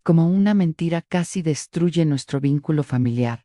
Como una mentira casi destruye nuestro vínculo familiar.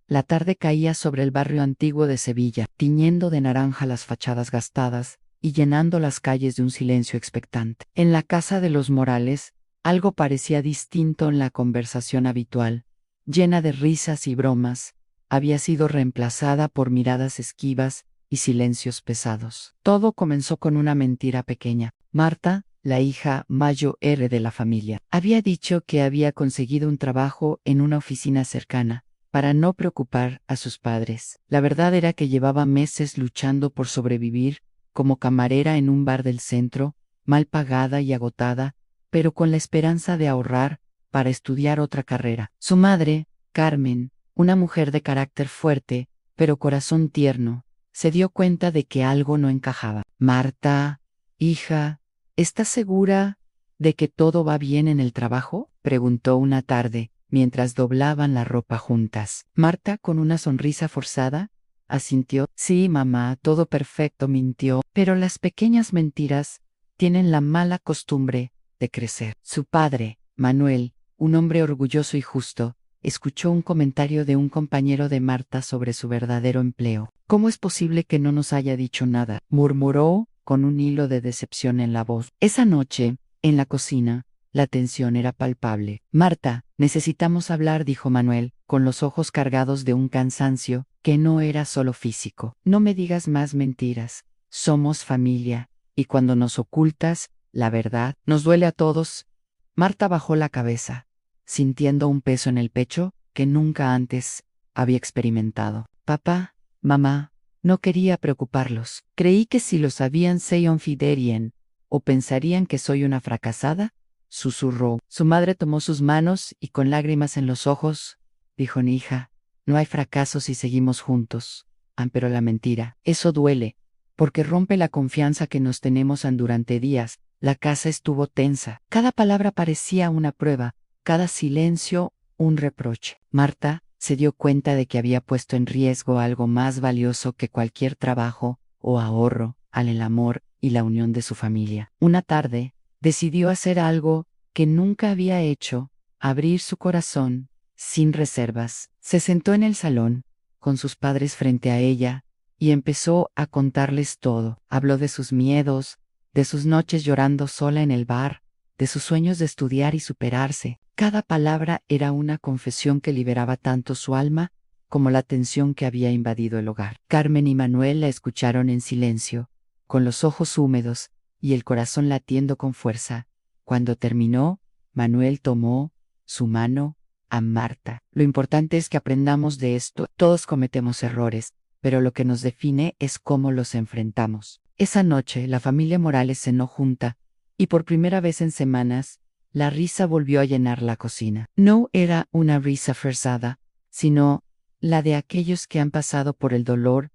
La tarde caía sobre el barrio antiguo de Sevilla, tiñendo de naranja las fachadas gastadas y llenando las calles de un silencio expectante. En la casa de los Morales, algo parecía distinto en la conversación habitual, llena de risas y bromas, había sido reemplazada por miradas esquivas y silencios pesados. Todo comenzó con una mentira pequeña. Marta, la hija mayor de la familia, había dicho que había conseguido un trabajo en una oficina cercana, para no preocupar a sus padres. La verdad era que llevaba meses luchando por sobrevivir como camarera en un bar del centro, mal pagada y agotada, pero con la esperanza de ahorrar para estudiar otra carrera. Su madre, Carmen, una mujer de carácter fuerte, pero corazón tierno, se dio cuenta de que algo no encajaba. Marta, hija, ¿estás segura de que todo va bien en el trabajo?, preguntó una tarde, mientras doblaban la ropa juntas. Marta, con una sonrisa forzada, asintió. Sí, mamá, todo perfecto, mintió. Pero las pequeñas mentiras tienen la mala costumbre de crecer. Su padre, Manuel, un hombre orgulloso y justo, escuchó un comentario de un compañero de Marta sobre su verdadero empleo. ¿Cómo es posible que no nos haya dicho nada?, murmuró con un hilo de decepción en la voz. Esa noche, en la cocina, la tensión era palpable. Marta, necesitamos hablar, dijo Manuel, con los ojos cargados de un cansancio que no era solo físico. No me digas más mentiras. Somos familia, y cuando nos ocultas la verdad, nos duele a todos. Marta bajó la cabeza, sintiendo un peso en el pecho que nunca antes había experimentado. Papá, mamá, no quería preocuparlos. Creí que si lo sabían se ofenderían, o pensarían que soy una fracasada, susurró. Su madre tomó sus manos y con lágrimas en los ojos, dijo: hija, no hay fracaso si seguimos juntos. Pero la mentira, eso duele, porque rompe la confianza que nos tenemos durante días. La casa estuvo tensa. Cada palabra parecía una prueba, cada silencio un reproche. Marta se dio cuenta de que había puesto en riesgo algo más valioso que cualquier trabajo o ahorro, el amor y la unión de su familia. Una tarde, decidió hacer algo que nunca había hecho: abrir su corazón, sin reservas. Se sentó en el salón, con sus padres frente a ella, y empezó a contarles todo. Habló de sus miedos, de sus noches llorando sola en el bar, de sus sueños de estudiar y superarse. Cada palabra era una confesión que liberaba tanto su alma como la tensión que había invadido el hogar. Carmen y Manuel la escucharon en silencio, con los ojos húmedos y el corazón latiendo con fuerza. Cuando terminó, Manuel tomó su mano a Marta. Lo importante es que aprendamos de esto. Todos cometemos errores, pero lo que nos define es cómo los enfrentamos. Esa noche, la familia Morales cenó junta, y por primera vez en semanas, la risa volvió a llenar la cocina. No era una risa forzada, sino la de aquellos que han pasado por el dolor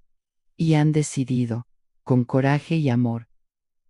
y han decidido, con coraje y amor,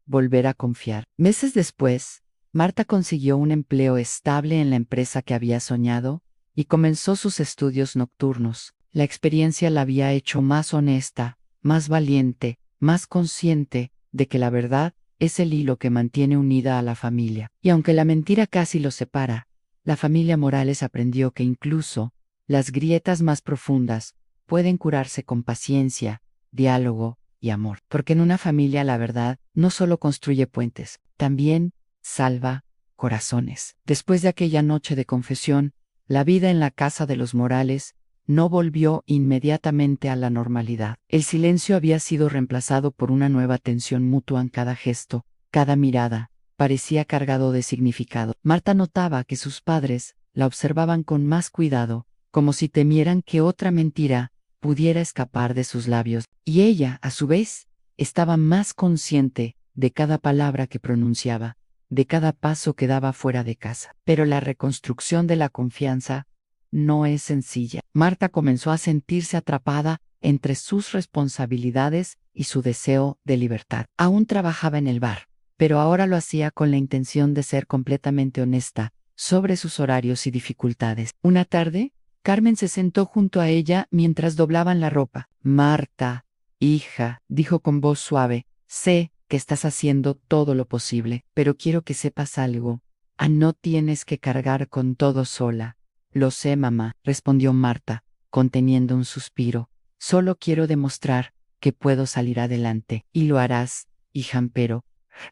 volver a confiar. Meses después, Marta consiguió un empleo estable en la empresa que había soñado y comenzó sus estudios nocturnos. La experiencia la había hecho más honesta, más valiente, más consciente de que la verdad es el hilo que mantiene unida a la familia. Y aunque la mentira casi los separa, la familia Morales aprendió que incluso las grietas más profundas pueden curarse con paciencia, diálogo y amor. Porque en una familia la verdad no solo construye puentes, también salva corazones. Después de aquella noche de confesión, la vida en la casa de los Morales no volvió inmediatamente a la normalidad. El silencio había sido reemplazado por una nueva tensión mutua en cada gesto, cada mirada parecía cargado de significado. Marta notaba que sus padres la observaban con más cuidado, como si temieran que otra mentira pudiera escapar de sus labios, y ella, a su vez, estaba más consciente de cada palabra que pronunciaba, de cada paso que daba fuera de casa. Pero la reconstrucción de la confianza no es sencilla. Marta comenzó a sentirse atrapada entre sus responsabilidades y su deseo de libertad. Aún trabajaba en el bar, pero ahora lo hacía con la intención de ser completamente honesta sobre sus horarios y dificultades. Una tarde, Carmen se sentó junto a ella mientras doblaban la ropa. Marta, hija, dijo con voz suave, sé que estás haciendo todo lo posible, pero quiero que sepas algo. No tienes que cargar con todo sola. Lo sé, mamá, respondió Marta, conteniendo un suspiro. Solo quiero demostrar que puedo salir adelante. Y lo harás, hija, pero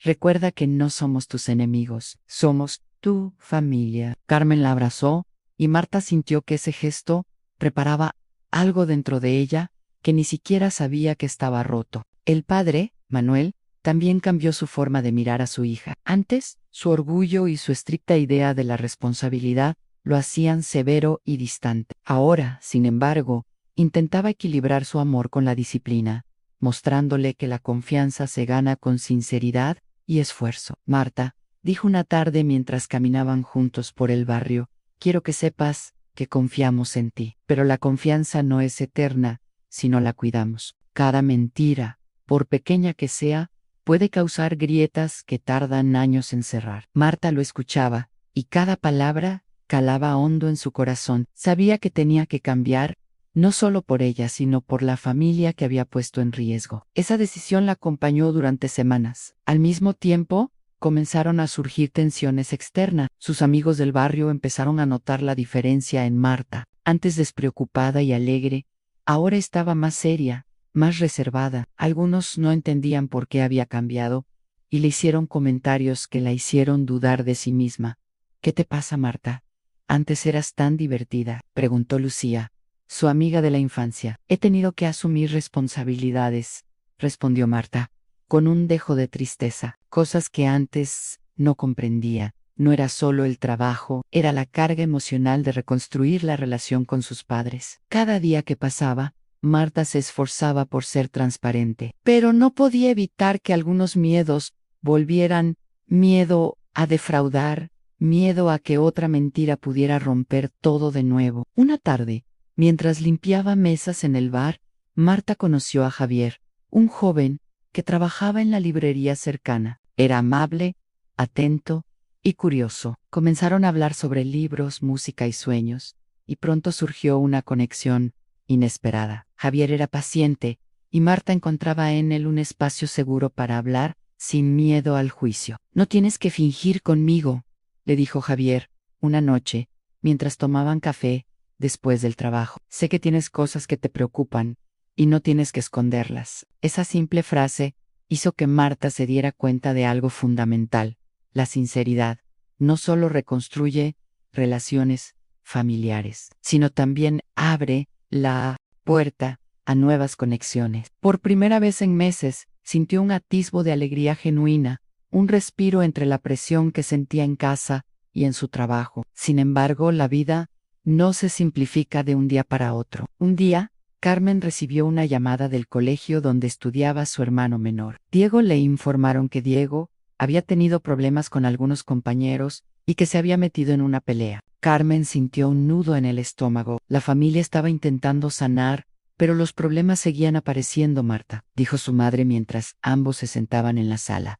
recuerda que no somos tus enemigos, somos tu familia. Carmen la abrazó, y Marta sintió que ese gesto preparaba algo dentro de ella que ni siquiera sabía que estaba roto. El padre, Manuel, también cambió su forma de mirar a su hija. Antes, su orgullo y su estricta idea de la responsabilidad lo hacían severo y distante. Ahora, sin embargo, intentaba equilibrar su amor con la disciplina, mostrándole que la confianza se gana con sinceridad y esfuerzo. Marta, dijo una tarde mientras caminaban juntos por el barrio, quiero que sepas que confiamos en ti, pero la confianza no es eterna, sino la cuidamos. Cada mentira, por pequeña que sea, puede causar grietas que tardan años en cerrar. Marta lo escuchaba, y cada palabra calaba hondo en su corazón. Sabía que tenía que cambiar, no solo por ella, sino por la familia que había puesto en riesgo. Esa decisión la acompañó durante semanas. Al mismo tiempo, comenzaron a surgir tensiones externas. Sus amigos del barrio empezaron a notar la diferencia en Marta. Antes despreocupada y alegre, ahora estaba más seria, más reservada. Algunos no entendían por qué había cambiado, y le hicieron comentarios que la hicieron dudar de sí misma. ¿Qué te pasa, Marta? Antes eras tan divertida, preguntó Lucía, su amiga de la infancia. He tenido que asumir responsabilidades, respondió Marta, con un dejo de tristeza, cosas que antes no comprendía. No era solo el trabajo, era la carga emocional de reconstruir la relación con sus padres. Cada día que pasaba, Marta se esforzaba por ser transparente, pero no podía evitar que algunos miedos volvieran: miedo a defraudar, miedo a que otra mentira pudiera romper todo de nuevo. Una tarde, mientras limpiaba mesas en el bar, Marta conoció a Javier, un joven que trabajaba en la librería cercana. Era amable, atento y curioso. Comenzaron a hablar sobre libros, música y sueños, y pronto surgió una conexión inesperada. Javier era paciente, y Marta encontraba en él un espacio seguro para hablar sin miedo al juicio. No tienes que fingir conmigo, le dijo Javier, una noche, mientras tomaban café, después del trabajo. Sé que tienes cosas que te preocupan, y no tienes que esconderlas. Esa simple frase hizo que Marta se diera cuenta de algo fundamental. La sinceridad no solo reconstruye relaciones familiares, sino también abre la puerta a nuevas conexiones. Por primera vez en meses, sintió un atisbo de alegría genuina, un respiro entre la presión que sentía en casa y en su trabajo. Sin embargo, la vida no se simplifica de un día para otro. Un día, Carmen recibió una llamada del colegio donde estudiaba su hermano menor. Le informaron que Diego había tenido problemas con algunos compañeros y que se había metido en una pelea. Carmen sintió un nudo en el estómago. La familia estaba intentando sanar, pero los problemas seguían apareciendo. Marta, dijo su madre mientras ambos se sentaban en la sala.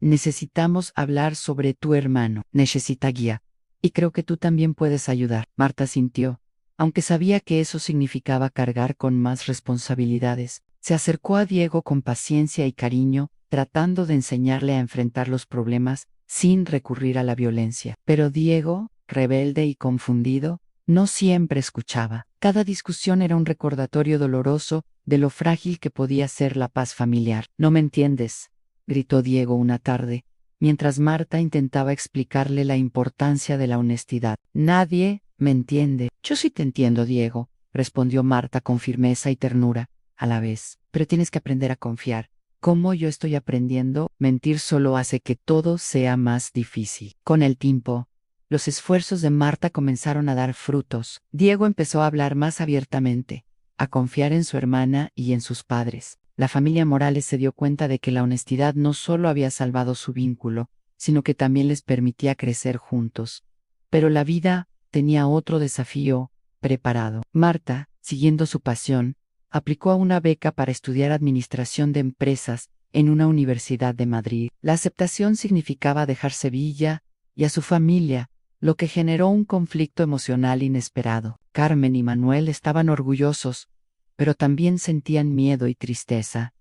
Necesitamos hablar sobre tu hermano. Necesita guía. Y creo que tú también puedes ayudar. Marta sintió, aunque sabía que eso significaba cargar con más responsabilidades. Se acercó a Diego con paciencia y cariño, tratando de enseñarle a enfrentar los problemas sin recurrir a la violencia. Pero Diego, rebelde y confundido, no siempre escuchaba. Cada discusión era un recordatorio doloroso de lo frágil que podía ser la paz familiar. No me entiendes, gritó Diego una tarde, mientras Marta intentaba explicarle la importancia de la honestidad. Nadie me entiende. Yo sí te entiendo, Diego, respondió Marta con firmeza y ternura a la vez. Pero tienes que aprender a confiar. Como yo estoy aprendiendo, mentir solo hace que todo sea más difícil. Con el tiempo, los esfuerzos de Marta comenzaron a dar frutos. Diego empezó a hablar más abiertamente, a confiar en su hermana y en sus padres. La familia Morales se dio cuenta de que la honestidad no solo había salvado su vínculo, sino que también les permitía crecer juntos. Pero la vida tenía otro desafío preparado. Marta, siguiendo su pasión, aplicó a una beca para estudiar administración de empresas en una universidad de Madrid. La aceptación significaba dejar Sevilla y a su familia, lo que generó un conflicto emocional inesperado. Carmen y Manuel estaban orgullosos, pero también sentían miedo y tristeza.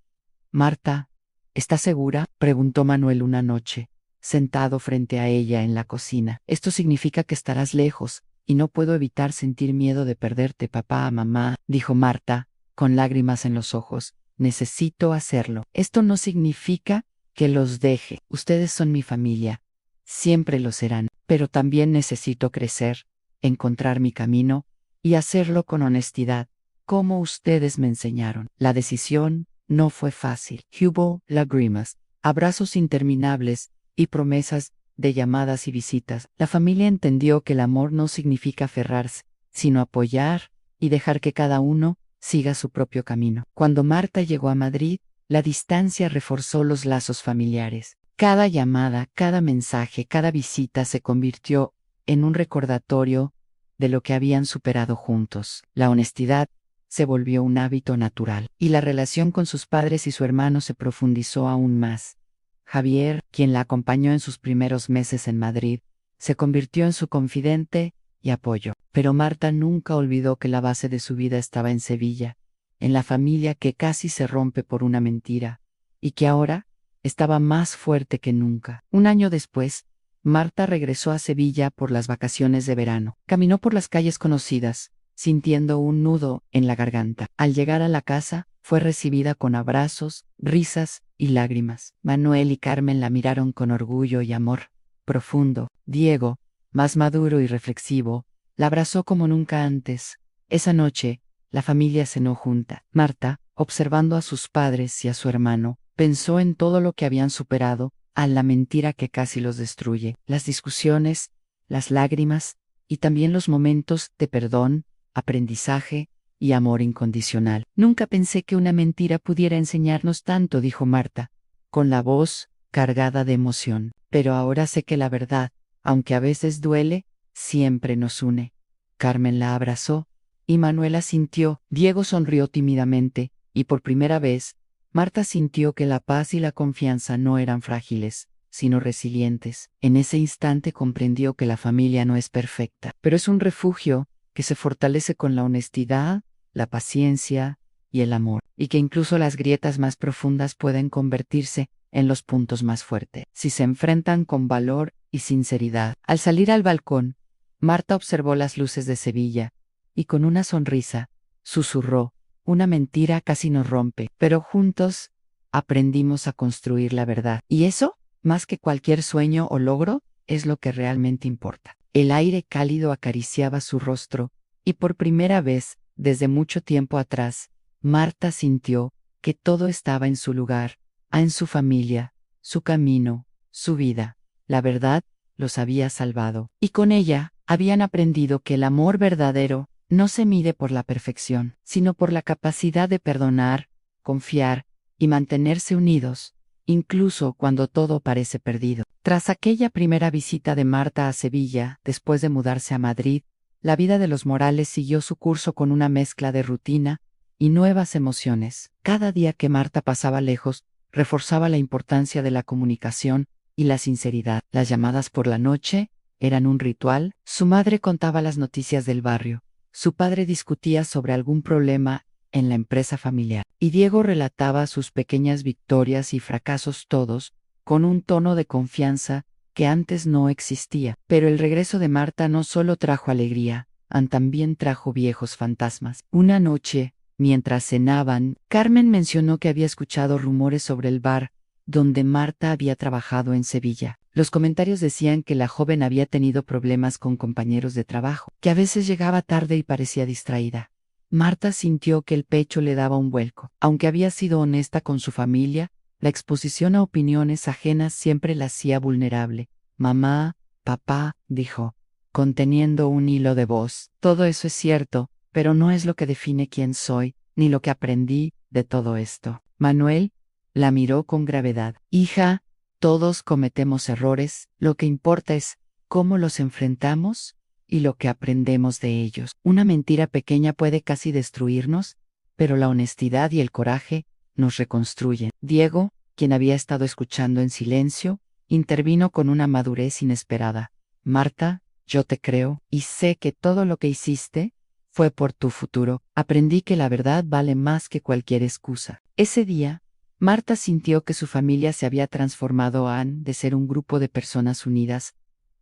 Marta, ¿estás segura?, preguntó Manuel una noche, sentado frente a ella en la cocina. Esto significa que estarás lejos, y no puedo evitar sentir miedo de perderte, papá, mamá, dijo Marta, con lágrimas en los ojos. Necesito hacerlo. Esto no significa que los deje. Ustedes son mi familia. Siempre lo serán. Pero también necesito crecer, encontrar mi camino, y hacerlo con honestidad, como ustedes me enseñaron. La decisión no fue fácil. Hubo lágrimas, abrazos interminables y promesas de llamadas y visitas. La familia entendió que el amor no significa aferrarse, sino apoyar y dejar que cada uno siga su propio camino. Cuando Marta llegó a Madrid, la distancia reforzó los lazos familiares. Cada llamada, cada mensaje, cada visita se convirtió en un recordatorio de lo que habían superado juntos. La honestidad se volvió un hábito natural, y la relación con sus padres y su hermano se profundizó aún más. Javier, quien la acompañó en sus primeros meses en Madrid, se convirtió en su confidente y apoyo. Pero Marta nunca olvidó que la base de su vida estaba en Sevilla, en la familia que casi se rompe por una mentira, y que ahora estaba más fuerte que nunca. Un año después, Marta regresó a Sevilla por las vacaciones de verano. Caminó por las calles conocidas, sintiendo un nudo en la garganta. Al llegar a la casa, fue recibida con abrazos, risas y lágrimas. Manuel y Carmen la miraron con orgullo y amor profundo. Diego, más maduro y reflexivo, la abrazó como nunca antes. Esa noche, la familia cenó junta. Marta, observando a sus padres y a su hermano, pensó en todo lo que habían superado, a la mentira que casi los destruye, las discusiones, las lágrimas y también los momentos de perdón, aprendizaje y amor incondicional. Nunca pensé que una mentira pudiera enseñarnos tanto, dijo Marta, con la voz cargada de emoción. Pero ahora sé que la verdad, aunque a veces duele, siempre nos une. Carmen la abrazó, y Manuela sintió. Diego sonrió tímidamente, y por primera vez, Marta sintió que la paz y la confianza no eran frágiles, sino resilientes. En ese instante comprendió que la familia no es perfecta, pero es un refugio que se fortalece con la honestidad, la paciencia y el amor, y que incluso las grietas más profundas pueden convertirse en los puntos más fuertes, si se enfrentan con valor y sinceridad. Al salir al balcón, Marta observó las luces de Sevilla, y con una sonrisa, susurró: una mentira casi nos rompe, pero juntos aprendimos a construir la verdad. Y eso, más que cualquier sueño o logro, es lo que realmente importa. El aire cálido acariciaba su rostro, y por primera vez, desde mucho tiempo atrás, Marta sintió que todo estaba en su lugar, en su familia, su camino, su vida. La verdad los había salvado, y con ella habían aprendido que el amor verdadero no se mide por la perfección, sino por la capacidad de perdonar, confiar y mantenerse unidos, incluso cuando todo parece perdido. Tras aquella primera visita de Marta a Sevilla, después de mudarse a Madrid, la vida de los Morales siguió su curso con una mezcla de rutina y nuevas emociones. Cada día que Marta pasaba lejos, reforzaba la importancia de la comunicación y la sinceridad. Las llamadas por la noche eran un ritual. Su madre contaba las noticias del barrio, su padre discutía sobre algún problema en la empresa familiar, y Diego relataba sus pequeñas victorias y fracasos, todos con un tono de confianza que antes no existía. Pero el regreso de Marta no solo trajo alegría, también trajo viejos fantasmas. Una noche, mientras cenaban, Carmen mencionó que había escuchado rumores sobre el bar donde Marta había trabajado en Sevilla. Los comentarios decían que la joven había tenido problemas con compañeros de trabajo, que a veces llegaba tarde y parecía distraída. Marta sintió que el pecho le daba un vuelco. Aunque había sido honesta con su familia, la exposición a opiniones ajenas siempre la hacía vulnerable. Mamá, papá, dijo, conteniendo un hilo de voz. Todo eso es cierto, pero no es lo que define quién soy, ni lo que aprendí de todo esto. Manuel la miró con gravedad. Hija, todos cometemos errores, lo que importa es cómo los enfrentamos y lo que aprendemos de ellos. Una mentira pequeña puede casi destruirnos, pero la honestidad y el coraje nos reconstruyen. Diego, quien había estado escuchando en silencio, intervino con una madurez inesperada. Marta, yo te creo, y sé que todo lo que hiciste fue por tu futuro. Aprendí que la verdad vale más que cualquier excusa. Ese día, Marta sintió que su familia se había transformado de ser un grupo de personas unidas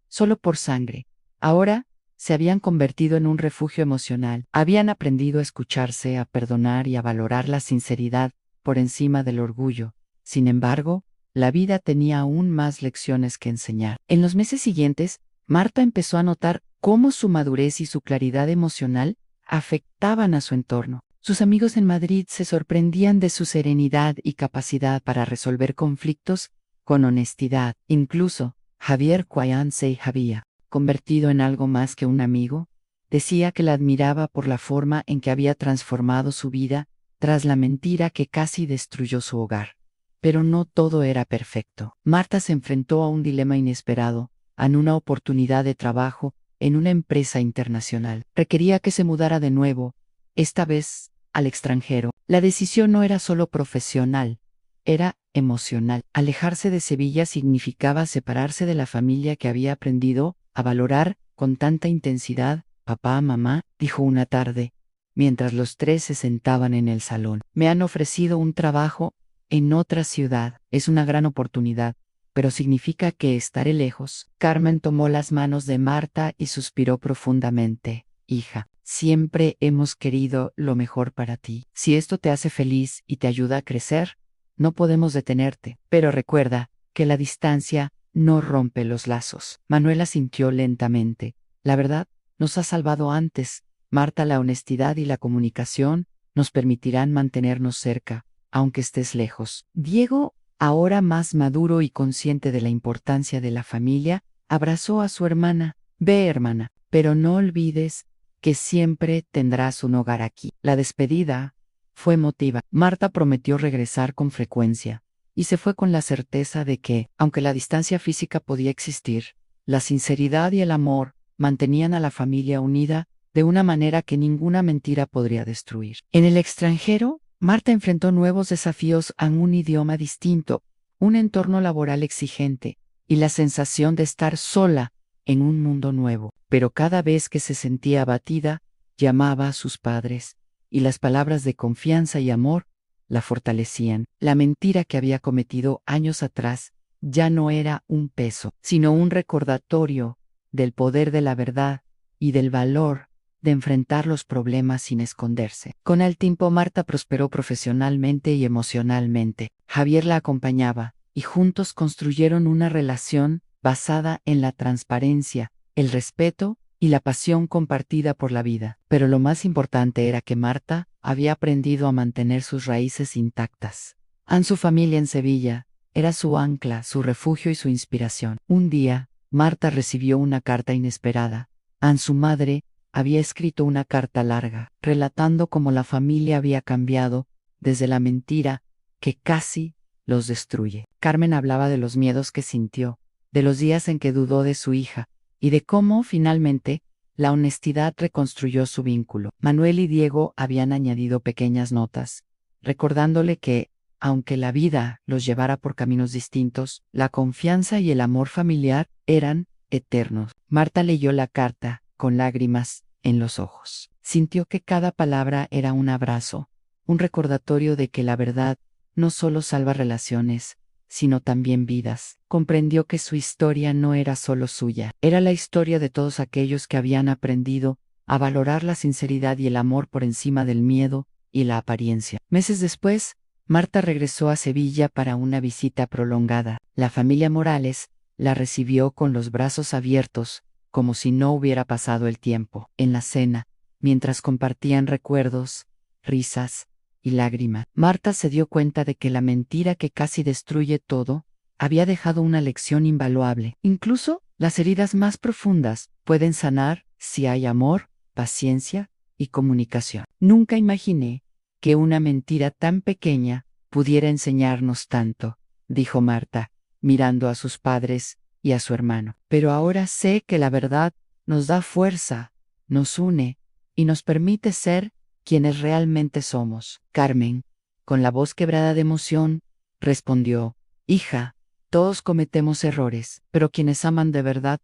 solo por sangre. Ahora se habían convertido en un refugio emocional. Habían aprendido a escucharse, a perdonar y a valorar la sinceridad por encima del orgullo. Sin embargo, la vida tenía aún más lecciones que enseñar. En los meses siguientes, Marta empezó a notar cómo su madurez y su claridad emocional afectaban a su entorno. Sus amigos en Madrid se sorprendían de su serenidad y capacidad para resolver conflictos con honestidad. Incluso, Javier Cuayán se había convertido en algo más que un amigo. Decía que la admiraba por la forma en que había transformado su vida tras la mentira que casi destruyó su hogar. Pero no todo era perfecto. Marta se enfrentó a un dilema inesperado, a una oportunidad de trabajo en una empresa internacional. Requería que se mudara de nuevo, esta vez al extranjero. La decisión no era solo profesional, era emocional. Alejarse de Sevilla significaba separarse de la familia que había aprendido a valorar con tanta intensidad. Papá, mamá, dijo una tarde, mientras los tres se sentaban en el salón. Me han ofrecido un trabajo en otra ciudad. Es una gran oportunidad, pero significa que estaré lejos. Carmen tomó las manos de Marta y suspiró profundamente. Hija, siempre hemos querido lo mejor para ti. Si esto te hace feliz y te ayuda a crecer, no podemos detenerte. Pero recuerda que la distancia no rompe los lazos. Manuela sintió lentamente. La verdad nos ha salvado antes. Marta, la honestidad y la comunicación nos permitirán mantenernos cerca, aunque estés lejos. Diego, ahora más maduro y consciente de la importancia de la familia, abrazó a su hermana. Ve, hermana, pero no olvides que siempre tendrás un hogar aquí. La despedida fue emotiva. Marta prometió regresar con frecuencia, y se fue con la certeza de que, aunque la distancia física podía existir, la sinceridad y el amor mantenían a la familia unida de una manera que ninguna mentira podría destruir. En el extranjero, Marta enfrentó nuevos desafíos a un idioma distinto, un entorno laboral exigente y la sensación de estar sola en un mundo nuevo. Pero cada vez que se sentía abatida, llamaba a sus padres, y las palabras de confianza y amor la fortalecían. La mentira que había cometido años atrás ya no era un peso, sino un recordatorio del poder de la verdad y del valor de enfrentar los problemas sin esconderse. Con el tiempo Marta prosperó profesionalmente y emocionalmente. Javier la acompañaba, y juntos construyeron una relación basada en la transparencia, el respeto y la pasión compartida por la vida. Pero lo más importante era que Marta había aprendido a mantener sus raíces intactas. Su familia en Sevilla era su ancla, su refugio y su inspiración. Un día, Marta recibió una carta inesperada. Su madre había escrito una carta larga, relatando cómo la familia había cambiado desde la mentira que casi los destruye. Carmen hablaba de los miedos que sintió, de los días en que dudó de su hija, y de cómo, finalmente, la honestidad reconstruyó su vínculo. Manuel y Diego habían añadido pequeñas notas, recordándole que, aunque la vida los llevara por caminos distintos, la confianza y el amor familiar eran eternos. Marta leyó la carta, con lágrimas en los ojos. Sintió que cada palabra era un abrazo, un recordatorio de que la verdad no solo salva relaciones, sino también vidas. Comprendió que su historia no era solo suya, era la historia de todos aquellos que habían aprendido a valorar la sinceridad y el amor por encima del miedo y la apariencia. Meses después, Marta regresó a Sevilla para una visita prolongada. La familia Morales la recibió con los brazos abiertos, como si no hubiera pasado el tiempo. En la cena, mientras compartían recuerdos, risas y lágrimas, Marta se dio cuenta de que la mentira que casi destruye todo había dejado una lección invaluable. Incluso las heridas más profundas pueden sanar si hay amor, paciencia y comunicación. Nunca imaginé que una mentira tan pequeña pudiera enseñarnos tanto, dijo Marta, mirando a sus padres y a su hermano. Pero ahora sé que la verdad nos da fuerza, nos une y nos permite ser quienes realmente somos. Carmen, con la voz quebrada de emoción, respondió: hija, todos cometemos errores, pero quienes aman de verdad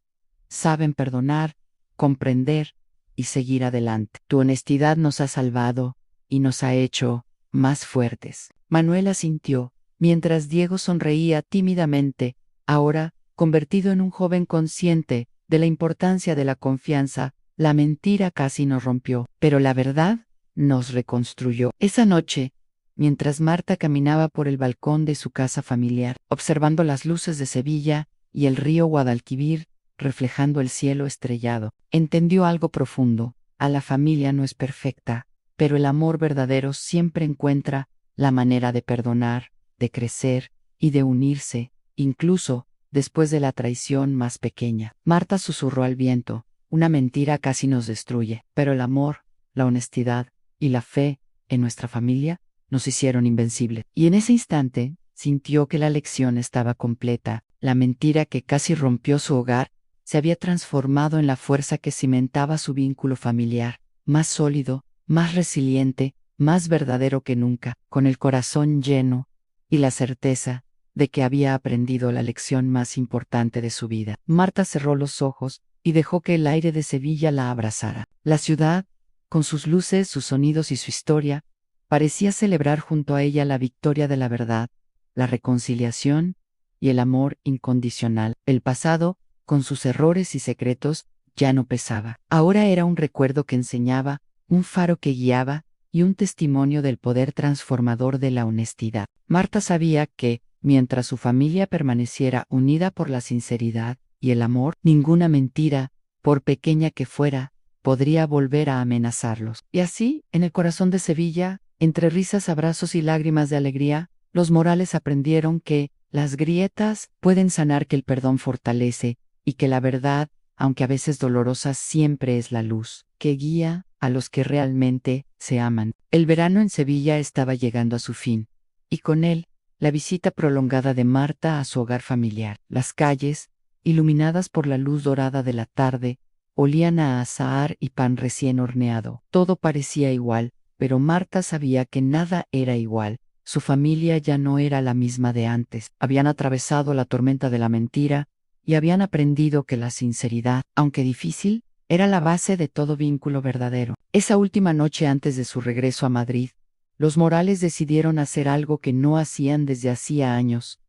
saben perdonar, comprender y seguir adelante. Tu honestidad nos ha salvado y nos ha hecho más fuertes. Manuela sintió mientras Diego sonreía tímidamente, ahora, convertido en un joven consciente de la importancia de la confianza, la mentira casi nos rompió, pero la verdad nos reconstruyó. Esa noche, mientras Marta caminaba por el balcón de su casa familiar, observando las luces de Sevilla y el río Guadalquivir reflejando el cielo estrellado, entendió algo profundo: a la familia no es perfecta, pero el amor verdadero siempre encuentra la manera de perdonar, de crecer y de unirse, incluso después de la traición más pequeña. Marta susurró al viento: una mentira casi nos destruye, pero el amor, la honestidad y la fe en nuestra familia nos hicieron invencibles. Y en ese instante sintió que la lección estaba completa. La mentira que casi rompió su hogar se había transformado en la fuerza que cimentaba su vínculo familiar, más sólido, más resiliente, más verdadero que nunca, con el corazón lleno y la certeza de que había aprendido la lección más importante de su vida. Marta cerró los ojos y dejó que el aire de Sevilla la abrazara. La ciudad, con sus luces, sus sonidos y su historia, parecía celebrar junto a ella la victoria de la verdad, la reconciliación y el amor incondicional. El pasado, con sus errores y secretos, ya no pesaba. Ahora era un recuerdo que enseñaba, un faro que guiaba y un testimonio del poder transformador de la honestidad. Marta sabía que, mientras su familia permaneciera unida por la sinceridad y el amor, ninguna mentira, por pequeña que fuera, podría volver a amenazarlos. Y así, en el corazón de Sevilla, entre risas, abrazos y lágrimas de alegría, los Morales aprendieron que las grietas pueden sanar, que el perdón fortalece y que la verdad, aunque a veces dolorosa, siempre es la luz que guía a los que realmente se aman. El verano en Sevilla estaba llegando a su fin, y con él, la visita prolongada de Marta a su hogar familiar. Las calles, iluminadas por la luz dorada de la tarde, olían a azahar y pan recién horneado. Todo parecía igual, pero Marta sabía que nada era igual. Su familia ya no era la misma de antes. Habían atravesado la tormenta de la mentira y habían aprendido que la sinceridad, aunque difícil, era la base de todo vínculo verdadero. Esa última noche antes de su regreso a Madrid, los Morales decidieron hacer algo que no hacían desde hacía años: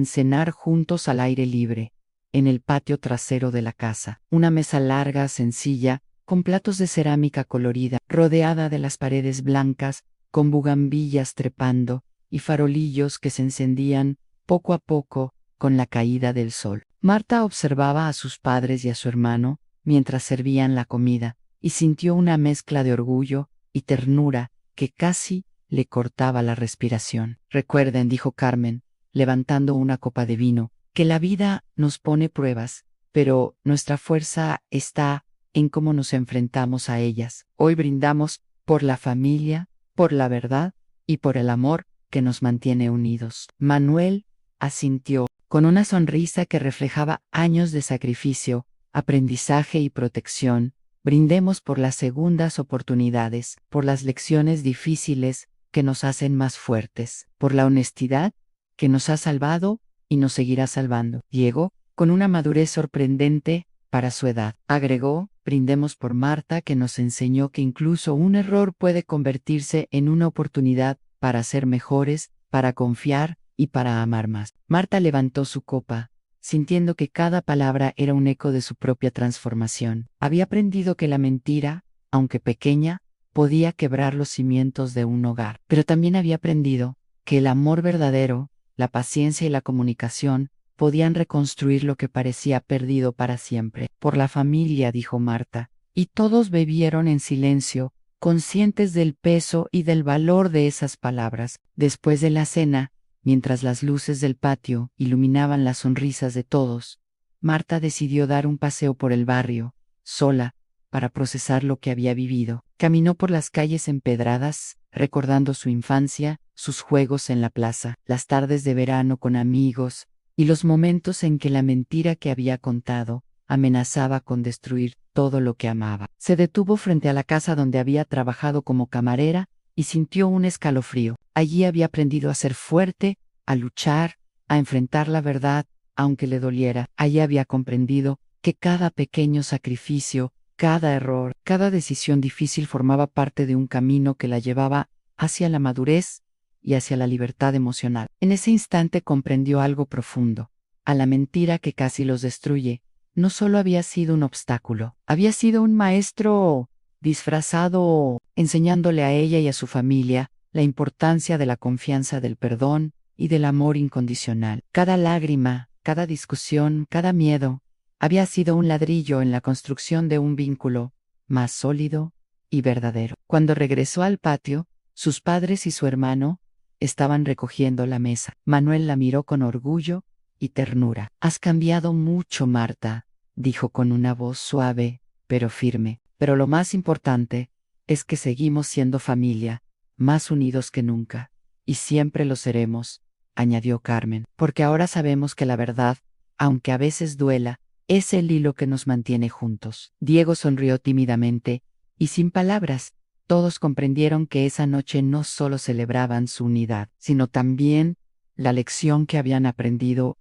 cenar juntos al aire libre, en el patio trasero de la casa. Una mesa larga, sencilla, con platos de cerámica colorida, rodeada de las paredes blancas, con bugambillas trepando y farolillos que se encendían poco a poco con la caída del sol. Marta observaba a sus padres y a su hermano mientras servían la comida, y sintió una mezcla de orgullo y ternura que casi le cortaba la respiración. Recuerden, dijo Carmen, levantando una copa de vino, que la vida nos pone pruebas, pero nuestra fuerza está en cómo nos enfrentamos a ellas. Hoy brindamos por la familia, por la verdad y por el amor que nos mantiene unidos. Manuel asintió, con una sonrisa que reflejaba años de sacrificio, aprendizaje y protección. Brindemos por las segundas oportunidades, por las lecciones difíciles que nos hacen más fuertes, por la honestidad que nos ha salvado y nos seguirá salvando. Diego, con una madurez sorprendente para su edad, agregó: brindemos por Marta, que nos enseñó que incluso un error puede convertirse en una oportunidad para ser mejores, para confiar y para amar más. Marta levantó su copa, sintiendo que cada palabra era un eco de su propia transformación. Había aprendido que la mentira, aunque pequeña, podía quebrar los cimientos de un hogar, pero también había aprendido que el amor verdadero, la paciencia y la comunicación podían reconstruir lo que parecía perdido para siempre. Por la familia, dijo Marta, y todos bebieron en silencio, conscientes del peso y del valor de esas palabras. Después de la cena, mientras las luces del patio iluminaban las sonrisas de todos, Marta decidió dar un paseo por el barrio, sola, para procesar lo que había vivido. Caminó por las calles empedradas, recordando su infancia, sus juegos en la plaza, las tardes de verano con amigos, y los momentos en que la mentira que había contado amenazaba con destruir todo lo que amaba. Se detuvo frente a la casa donde había trabajado como camarera y sintió un escalofrío. Allí había aprendido a ser fuerte, a luchar, a enfrentar la verdad, aunque le doliera. Allí había comprendido que cada pequeño sacrificio, cada error, cada decisión difícil formaba parte de un camino que la llevaba hacia la madurez y hacia la libertad emocional. En ese instante comprendió algo profundo. A la mentira que casi los destruye, no solo había sido un obstáculo, había sido un maestro disfrazado, enseñándole a ella y a su familia la importancia de la confianza, del perdón y del amor incondicional. Cada lágrima, cada discusión, cada miedo, había sido un ladrillo en la construcción de un vínculo más sólido y verdadero. Cuando regresó al patio, sus padres y su hermano estaban recogiendo la mesa. Manuel la miró con orgullo y ternura. «Has cambiado mucho, Marta», dijo con una voz suave, pero firme. «Pero lo más importante es que seguimos siendo familia, más unidos que nunca. Y siempre lo seremos», añadió Carmen, «porque ahora sabemos que la verdad, aunque a veces duela, es el hilo que nos mantiene juntos». Diego sonrió tímidamente, y sin palabras, todos comprendieron que esa noche no solo celebraban su unidad, sino también la lección que habían aprendido,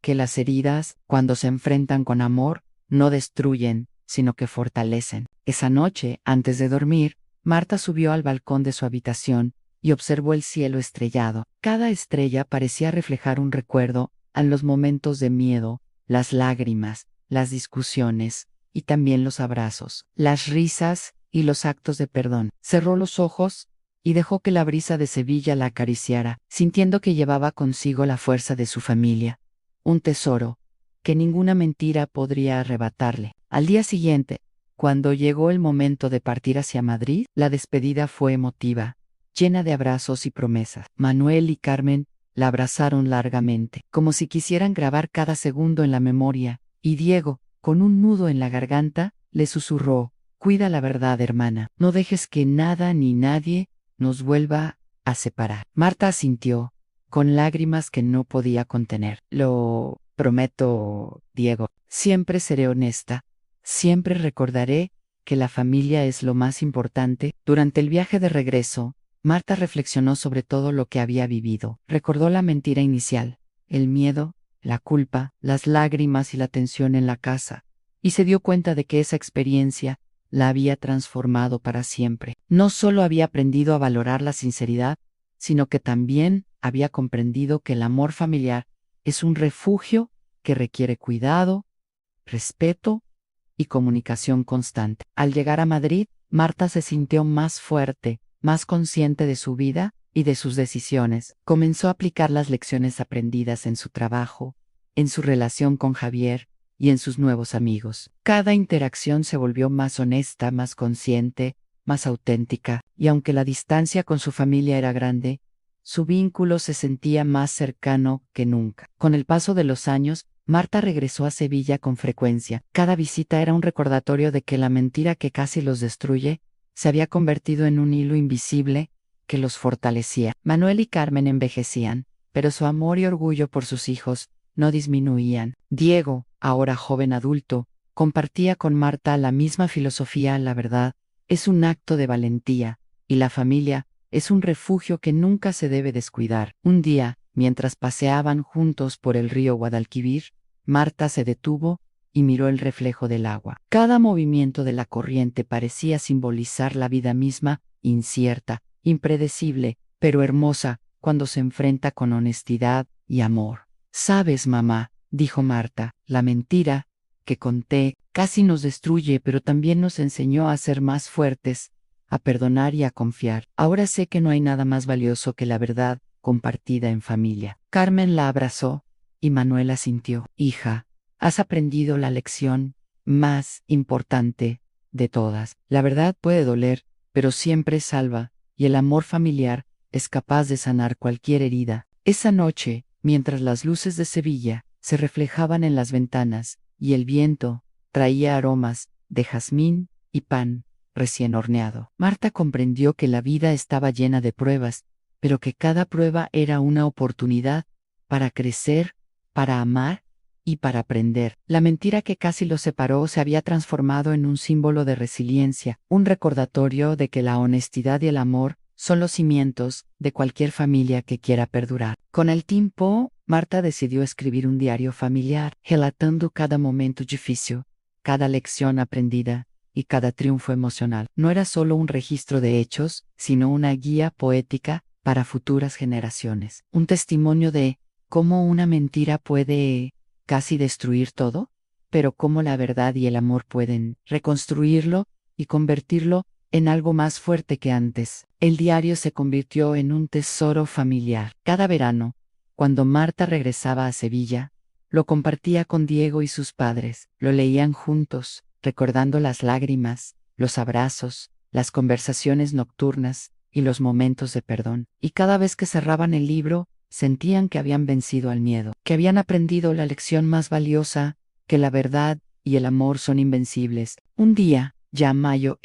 que las heridas, cuando se enfrentan con amor, no destruyen, sino que fortalecen. Esa noche, antes de dormir, Marta subió al balcón de su habitación y observó el cielo estrellado. Cada estrella parecía reflejar un recuerdo a los momentos de miedo, las lágrimas, las discusiones y también los abrazos, las risas y los actos de perdón. Cerró los ojos y dejó que la brisa de Sevilla la acariciara, sintiendo que llevaba consigo la fuerza de su familia, un tesoro que ninguna mentira podría arrebatarle. Al día siguiente, cuando llegó el momento de partir hacia Madrid, la despedida fue emotiva, llena de abrazos y promesas. Manuel y Carmen la abrazaron largamente, como si quisieran grabar cada segundo en la memoria, y Diego, con un nudo en la garganta, le susurró: «Cuida la verdad, hermana, no dejes que nada ni nadie nos vuelva a separar». Marta asintió, con lágrimas que no podía contener. «Lo prometo, Diego. Siempre seré honesta. Siempre recordaré que la familia es lo más importante». Durante el viaje de regreso, Marta reflexionó sobre todo lo que había vivido. Recordó la mentira inicial, el miedo, la culpa, las lágrimas y la tensión en la casa, y se dio cuenta de que esa experiencia la había transformado para siempre. No solo había aprendido a valorar la sinceridad, sino que también había comprendido que el amor familiar es un refugio que requiere cuidado, respeto y comunicación constante. Al llegar a Madrid, Marta se sintió más fuerte, más consciente de su vida y de sus decisiones. Comenzó a aplicar las lecciones aprendidas en su trabajo, en su relación con Javier y en sus nuevos amigos. Cada interacción se volvió más honesta, más consciente, más auténtica, y aunque la distancia con su familia era grande, su vínculo se sentía más cercano que nunca. Con el paso de los años, Marta regresó a Sevilla con frecuencia. Cada visita era un recordatorio de que la mentira que casi los destruye se había convertido en un hilo invisible que los fortalecía. Manuel y Carmen envejecían, pero su amor y orgullo por sus hijos no disminuían. Diego, ahora joven adulto, compartía con Marta la misma filosofía: la verdad es un acto de valentía, y la familia es un refugio que nunca se debe descuidar. Un día, mientras paseaban juntos por el río Guadalquivir, Marta se detuvo y miró el reflejo del agua. Cada movimiento de la corriente parecía simbolizar la vida misma, incierta, impredecible, pero hermosa cuando se enfrenta con honestidad y amor. «Sabes, mamá», dijo Marta, «la mentira que conté casi nos destruye, pero también nos enseñó a ser más fuertes, a perdonar y a confiar. Ahora sé que no hay nada más valioso que la verdad compartida en familia». Carmen la abrazó y Manuel asintió. «Hija, has aprendido la lección más importante de todas. La verdad puede doler, pero siempre salva, y el amor familiar es capaz de sanar cualquier herida». Esa noche, mientras las luces de Sevilla se reflejaban en las ventanas y el viento traía aromas de jazmín y pan recién horneado, Marta comprendió que la vida estaba llena de pruebas, pero que cada prueba era una oportunidad para crecer, para amar y para aprender. La mentira que casi los separó se había transformado en un símbolo de resiliencia, un recordatorio de que la honestidad y el amor son los cimientos de cualquier familia que quiera perdurar. Con el tiempo, Marta decidió escribir un diario familiar, relatando cada momento difícil, cada lección aprendida y cada triunfo emocional. No era solo un registro de hechos, sino una guía poética para futuras generaciones. Un testimonio de cómo una mentira puede casi destruir todo, pero cómo la verdad y el amor pueden reconstruirlo y convertirlo en algo más fuerte que antes. El diario se convirtió en un tesoro familiar. Cada verano, cuando Marta regresaba a Sevilla, lo compartía con Diego y sus padres. Lo leían juntos, recordando las lágrimas, los abrazos, las conversaciones nocturnas y los momentos de perdón. Y cada vez que cerraban el libro, sentían que habían vencido al miedo, que habían aprendido la lección más valiosa, que la verdad y el amor son invencibles. Un día, ya mayo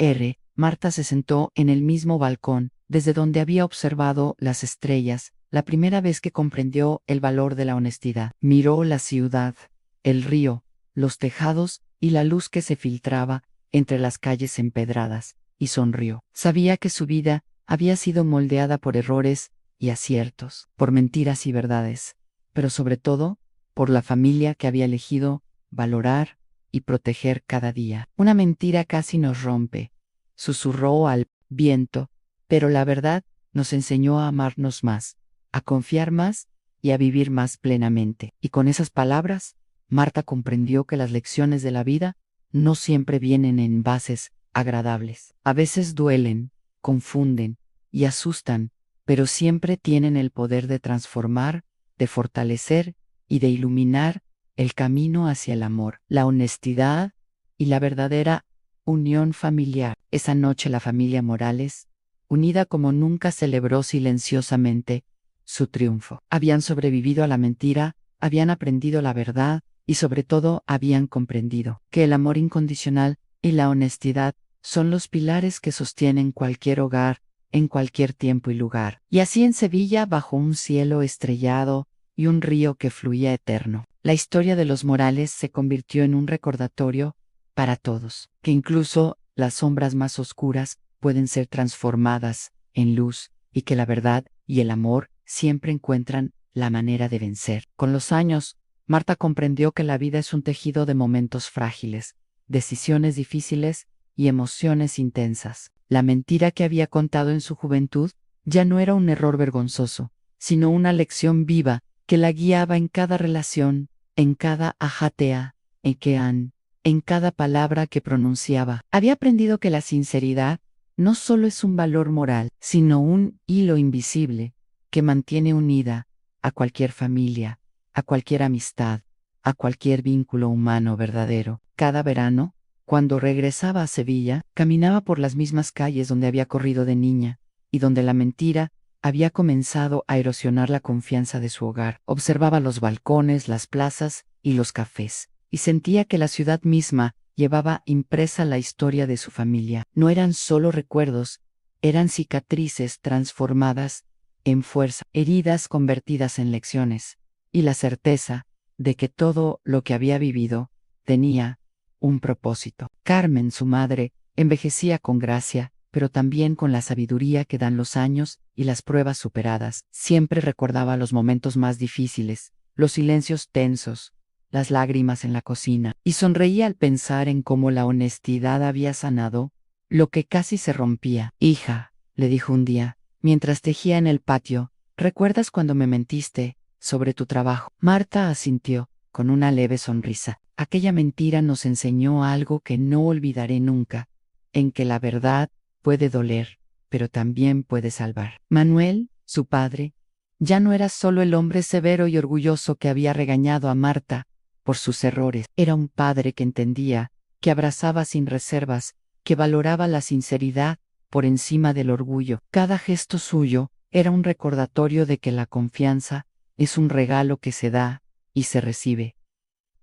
Marta se sentó en el mismo balcón, desde donde había observado las estrellas, la primera vez que comprendió el valor de la honestidad. Miró la ciudad, el río, los tejados y la luz que se filtraba entre las calles empedradas, y sonrió. Sabía que su vida había sido moldeada por errores y aciertos, por mentiras y verdades, pero sobre todo, por la familia que había elegido valorar y proteger cada día. Una mentira casi nos rompe, susurró al viento, pero la verdad nos enseñó a amarnos más, a confiar más y a vivir más plenamente. Y con esas palabras, Marta comprendió que las lecciones de la vida no siempre vienen en envases agradables. A veces duelen, confunden y asustan, pero siempre tienen el poder de transformar, de fortalecer y de iluminar el camino hacia el amor, la honestidad y la verdadera unión familiar. Esa noche la familia Morales, unida como nunca, celebró silenciosamente su triunfo. Habían sobrevivido a la mentira, habían aprendido la verdad y sobre todo habían comprendido que el amor incondicional y la honestidad son los pilares que sostienen cualquier hogar, en cualquier tiempo y lugar. Y así en Sevilla, bajo un cielo estrellado y un río que fluía eterno, la historia de los Morales se convirtió en un recordatorio para todos, que incluso las sombras más oscuras pueden ser transformadas en luz y que la verdad y el amor siempre encuentran la manera de vencer. Con los años, Marta comprendió que la vida es un tejido de momentos frágiles, decisiones difíciles y emociones intensas. La mentira que había contado en su juventud ya no era un error vergonzoso, sino una lección viva que la guiaba en cada relación, en cada ajatea, en cada palabra que pronunciaba. Había aprendido que la sinceridad no solo es un valor moral, sino un hilo invisible que mantiene unida a cualquier familia, a cualquier amistad, a cualquier vínculo humano verdadero. Cada verano, cuando regresaba a Sevilla, caminaba por las mismas calles donde había corrido de niña, y donde la mentira había comenzado a erosionar la confianza de su hogar. Observaba los balcones, las plazas y los cafés, y sentía que la ciudad misma llevaba impresa la historia de su familia. No eran solo recuerdos, eran cicatrices transformadas en fuerza, heridas convertidas en lecciones, y la certeza de que todo lo que había vivido tenía un propósito. Carmen, su madre, envejecía con gracia, pero también con la sabiduría que dan los años y las pruebas superadas. Siempre recordaba los momentos más difíciles, los silencios tensos, las lágrimas en la cocina, y sonreía al pensar en cómo la honestidad había sanado lo que casi se rompía. Hija, le dijo un día, mientras tejía en el patio, ¿recuerdas cuando me mentiste sobre tu trabajo? Marta asintió, con una leve sonrisa. Aquella mentira nos enseñó algo que no olvidaré nunca, en que la verdad puede doler, pero también puede salvar. Manuel, su padre, ya no era solo el hombre severo y orgulloso que había regañado a Marta por sus errores. Era un padre que entendía, que abrazaba sin reservas, que valoraba la sinceridad por encima del orgullo. Cada gesto suyo era un recordatorio de que la confianza es un regalo que se da y se recibe,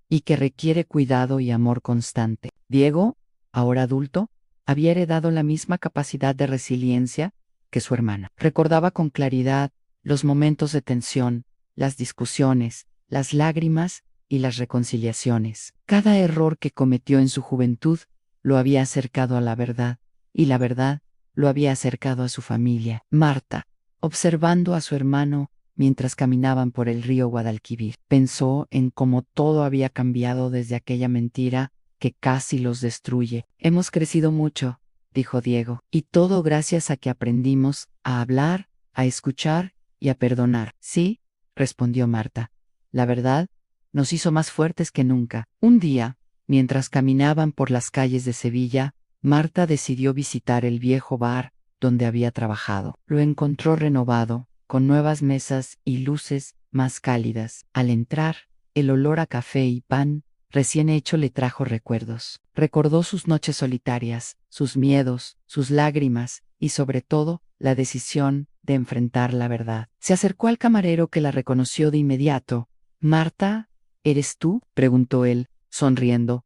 y que requiere cuidado y amor constante. Diego, ahora adulto, había heredado la misma capacidad de resiliencia que su hermana. Recordaba con claridad los momentos de tensión, las discusiones, las lágrimas y las reconciliaciones. Cada error que cometió en su juventud lo había acercado a la verdad, y la verdad lo había acercado a su familia. Marta, observando a su hermano mientras caminaban por el río Guadalquivir, pensó en cómo todo había cambiado desde aquella mentira que casi los destruye. Hemos crecido mucho, dijo Diego, y todo gracias a que aprendimos a hablar, a escuchar y a perdonar. Sí, respondió Marta. La verdad nos hizo más fuertes que nunca. Un día, mientras caminaban por las calles de Sevilla, Marta decidió visitar el viejo bar donde había trabajado. Lo encontró renovado, con nuevas mesas y luces más cálidas. Al entrar, el olor a café y pan recién hecho le trajo recuerdos. Recordó sus noches solitarias, sus miedos, sus lágrimas y sobre todo la decisión de enfrentar la verdad. Se acercó al camarero que la reconoció de inmediato. «Marta, ¿eres tú?», preguntó él, sonriendo.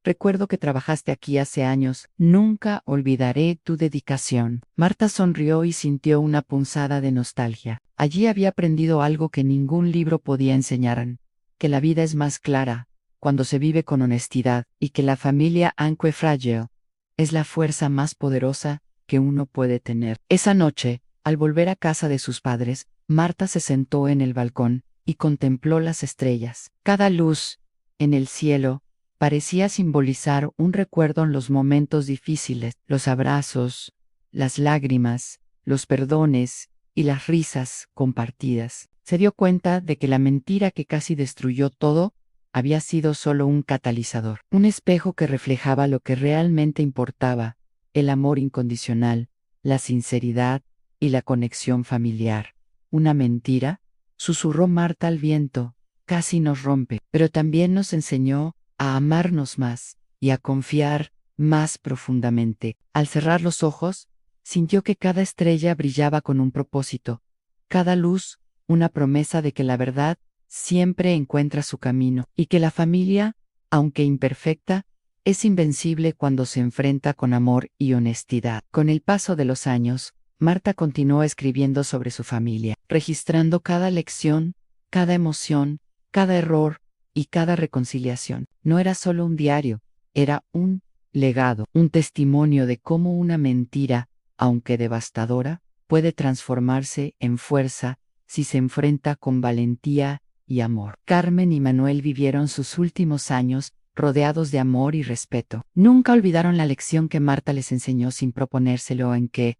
«Recuerdo que trabajaste aquí hace años. Nunca olvidaré tu dedicación». Marta sonrió y sintió una punzada de nostalgia. Allí había aprendido algo que ningún libro podía enseñar: que la vida es más clara cuando se vive con honestidad y que la familia, aunque frágil, es la fuerza más poderosa que uno puede tener. Esa noche, al volver a casa de sus padres, Marta se sentó en el balcón y contempló las estrellas. Cada luz en el cielo parecía simbolizar un recuerdo en los momentos difíciles, los abrazos, las lágrimas, los perdones y las risas compartidas. Se dio cuenta de que la mentira que casi destruyó todo había sido solo un catalizador, un espejo que reflejaba lo que realmente importaba: el amor incondicional, la sinceridad y la conexión familiar. «Una mentira», susurró Marta al viento, «casi nos rompe, pero también nos enseñó a amarnos más y a confiar más profundamente». Al cerrar los ojos, sintió que cada estrella brillaba con un propósito, cada luz una promesa de que la verdad siempre encuentra su camino, y que la familia, aunque imperfecta, es invencible cuando se enfrenta con amor y honestidad. Con el paso de los años, Marta continuó escribiendo sobre su familia, registrando cada lección, cada emoción, cada error y cada reconciliación. No era solo un diario, era un legado, un testimonio de cómo una mentira, aunque devastadora, puede transformarse en fuerza si se enfrenta con valentía y amor. Carmen y Manuel vivieron sus últimos años rodeados de amor y respeto. Nunca olvidaron la lección que Marta les enseñó sin proponérselo, en que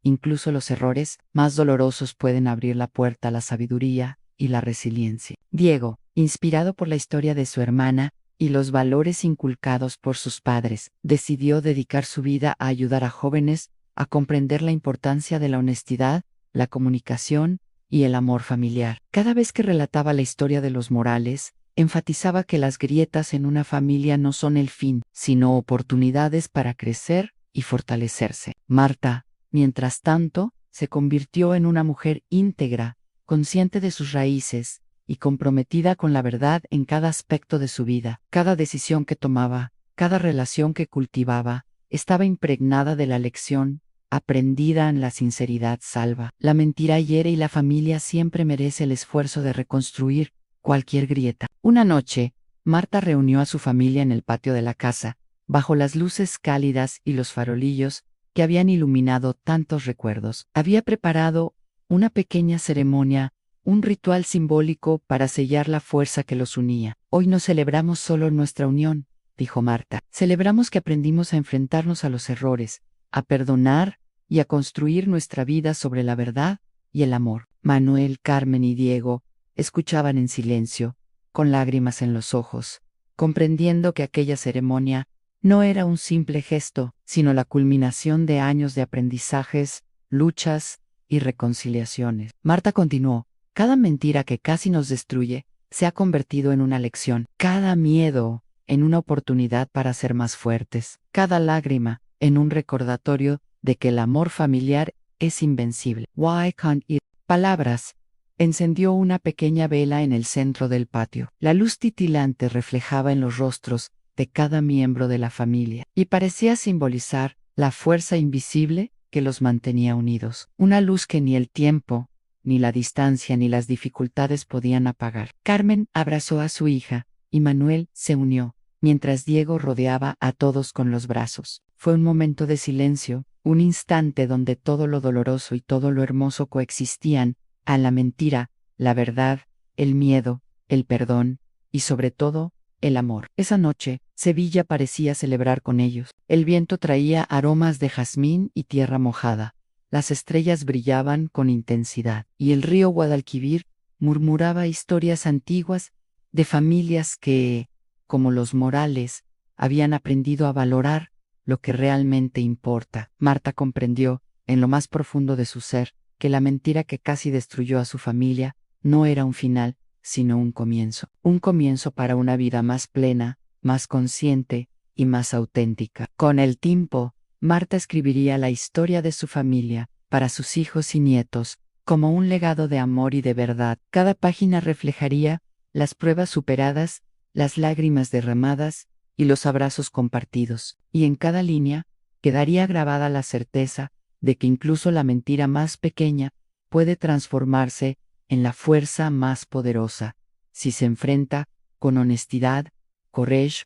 incluso los errores más dolorosos pueden abrir la puerta a la sabiduría y la resiliencia. Diego, inspirado por la historia de su hermana y los valores inculcados por sus padres, decidió dedicar su vida a ayudar a jóvenes a comprender la importancia de la honestidad, la comunicación y el amor familiar. Cada vez que relataba la historia de los Morales, enfatizaba que las grietas en una familia no son el fin, sino oportunidades para crecer y fortalecerse. Marta, mientras tanto, se convirtió en una mujer íntegra, consciente de sus raíces y comprometida con la verdad en cada aspecto de su vida. Cada decisión que tomaba, cada relación que cultivaba, estaba impregnada de la lección aprendida en la sinceridad salva. La mentira hiere y la familia siempre merece el esfuerzo de reconstruir cualquier grieta. Una noche, Marta reunió a su familia en el patio de la casa, bajo las luces cálidas y los farolillos que habían iluminado tantos recuerdos. Había preparado una pequeña ceremonia, un ritual simbólico para sellar la fuerza que los unía. «Hoy no celebramos solo nuestra unión», dijo Marta. «Celebramos que aprendimos a enfrentarnos a los errores, a perdonar y a construir nuestra vida sobre la verdad y el amor». Manuel, Carmen y Diego escuchaban en silencio, con lágrimas en los ojos, comprendiendo que aquella ceremonia no era un simple gesto, sino la culminación de años de aprendizajes, luchas y reconciliaciones. Marta continuó: «Cada mentira que casi nos destruye se ha convertido en una lección, cada miedo en una oportunidad para ser más fuertes, cada lágrima en un recordatorio de que el amor familiar es invencible». «Why can't it?» Palabras. Encendió una pequeña vela en el centro del patio. La luz titilante reflejaba en los rostros de cada miembro de la familia y parecía simbolizar la fuerza invisible que los mantenía unidos. Una luz que ni el tiempo, ni la distancia, ni las dificultades podían apagar. Carmen abrazó a su hija y Manuel se unió, mientras Diego rodeaba a todos con los brazos. Fue un momento de silencio, un instante donde todo lo doloroso y todo lo hermoso coexistían: a la mentira, la verdad, el miedo, el perdón y sobre todo, el amor. Esa noche, Sevilla parecía celebrar con ellos. El viento traía aromas de jazmín y tierra mojada. las estrellas brillaban con intensidad, y el río Guadalquivir murmuraba historias antiguas de familias que, como los Morales, habían aprendido a valorar lo que realmente importa. Marta comprendió, en lo más profundo de su ser, que la mentira que casi destruyó a su familia no era un final, sino un comienzo para una vida más plena, más consciente y más auténtica. Con el tiempo, Marta escribiría la historia de su familia, para sus hijos y nietos, como un legado de amor y de verdad. Cada página reflejaría las pruebas superadas, las lágrimas derramadas y los abrazos compartidos, y en cada línea quedaría grabada la certeza de que incluso la mentira más pequeña puede transformarse en la fuerza más poderosa, si se enfrenta con honestidad, courage,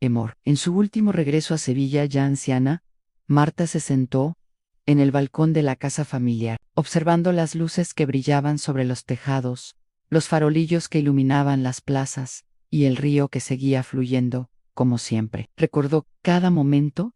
y amor. En su último regreso a Sevilla ya anciana, Marta se sentó en el balcón de la casa familiar, observando las luces que brillaban sobre los tejados, los farolillos que iluminaban las plazas, y el río que seguía fluyendo, como siempre. Recordó cada momento,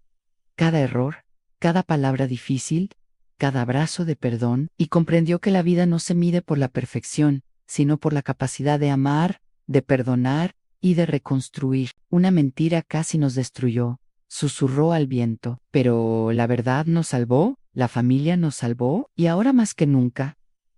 cada error, cada palabra difícil, cada abrazo de perdón, y comprendió que la vida no se mide por la perfección, sino por la capacidad de amar, de perdonar y de reconstruir. Una mentira casi nos destruyó, susurró al viento, pero la verdad nos salvó, la familia nos salvó, y ahora más que nunca,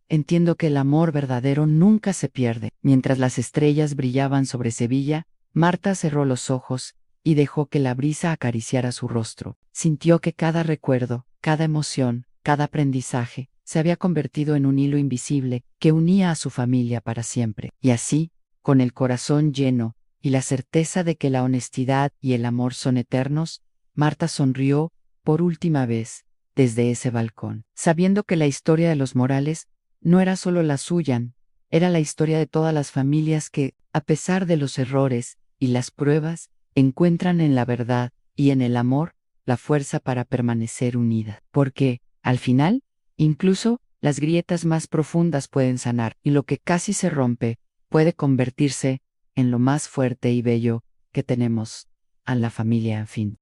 entiendo que el amor verdadero nunca se pierde. Mientras las estrellas brillaban sobre Sevilla, Marta cerró los ojos y dejó que la brisa acariciara su rostro. Sintió que cada recuerdo, cada emoción, cada aprendizaje, se había convertido en un hilo invisible que unía a su familia para siempre. Y así, con el corazón lleno y la certeza de que la honestidad y el amor son eternos, Marta sonrió por última vez desde ese balcón, sabiendo que la historia de los Morales no era solo la suya, era la historia de todas las familias que, a pesar de los errores y las pruebas, encuentran en la verdad y en el amor la fuerza para permanecer unidas. Porque, al final, incluso las grietas más profundas pueden sanar, y lo que casi se rompe puede convertirse en lo más fuerte y bello que tenemos, a la familia, en fin.